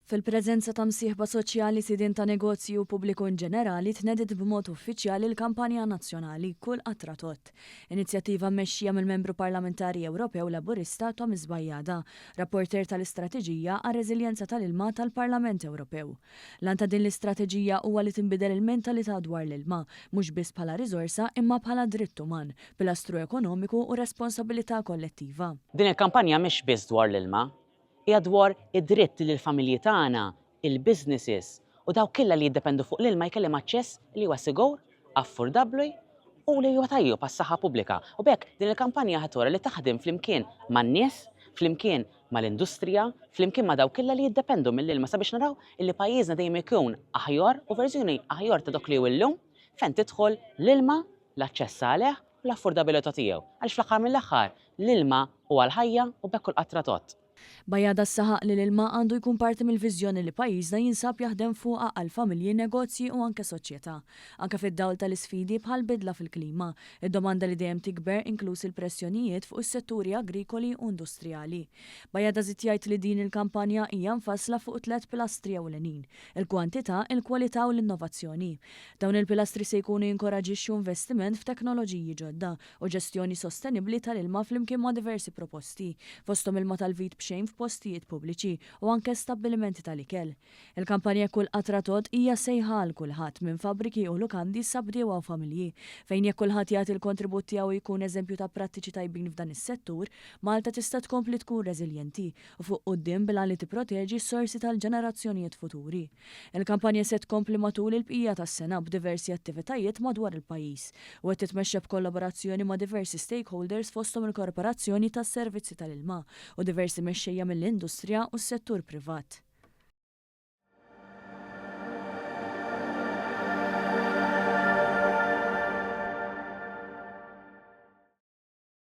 Fil-preżenza ta' msieħba soċjali sidin ta' negozju pubbliku in ġenerali tnedit b'mod uffiċjali l-kampanja nazzjonali Kull qatra tot. Inizjattiva mmexxija mill-Membru Parlamentari Ewropew Laburista Thomas Bajjada, rapporter tal-istrateġija għar-reżiljenza tal-ilma tal-Parlament Ewropew. Lan ta' din l-istrateġija huwa li tinbidel il-mentalità dwar l-ilma, mhux biss bħala riżorsa imma bħala dritt uman, pilastru ekonomiku u responsabilità kollettiva. Din il-kampanja mhix biss dwar l-ilma, hija dwar id-dritt li l-familji tagħna, il-businesses u dawk kollha li jiddependu fuq l-ilma jkellhom aċċess li huwa sigur, affordabbli u li huwa tajjeb għas-saħħa pubblika. U bekk din il-kampanja ħatura li taħdem flimkien man-nies, flimkien mal-industrija, flimkien ma' dawk kollha li jiddependu mill-ilma sabiex naraw li pajjiżna dejjem ikun aħjar u verżjoni aħjar ta' dak li hu llum fejn tidħol l-ilma, l-aċċess għalih u l-affordabilità tiegħu. Għaliex fl-aħħar mill-aħħar l-ilma huwa l-ħajja u bekk kull qatra tot. Bajjada s-saħaq li l-ilma għandu jkun parti mill-viżjoni li pajjiżna jinsab jaħdem fuqha għal familji, negozji u anke soċjetà. Anke fid-dawl tal-isfidi bħal bidla fil-klima, id-domanda li dejjem tikber inkluż il-pressjonijiet fuq is-setturi agrikoli u industrijali. Bajjada żied jgħid li din il-kampanja hija mfassla fuq 3 pilastri ewlenin: il-kwantità, il-kwalità u l-innovazzjoni. Dawn il-pilastri se jkunu jinkoraġixxu investiment f'teknoloġiji ġodda u ġestjoni sostenibbli tal-ilma flimkien ma' diversi proposti, fosthom ilma tal-vit b'xejn f'postijiet pubbliċi u anke stabbilimenti tal-ikel. Il-kampanja Kull qatra tot hija sejħa għal kulħadd minn fabbriki u lukandi sa bdiewa u familji, fejn jekk kulħadd jagħti l-kontribut tiegħu jkun eżempju ta' prattiċi tajbin f'dan is-settur, Malta tista' tkompli tkun reżiljenti u fuq quddiem bilha li tipproteġi s-sorsi tal-ġenerazzjonijiet futuri. Il-kampanja se tkompli matul il-bqija tas-sena b'diversi attivitajiet madwar il-pajjiż u qed titmexxa b'kollaborazzjoni ma' diversi stakeholders fosthom il-Korporazzjoni tas-Servizzi tal-Ilma u diversi mexxejja mill-industrija u s-settur privat.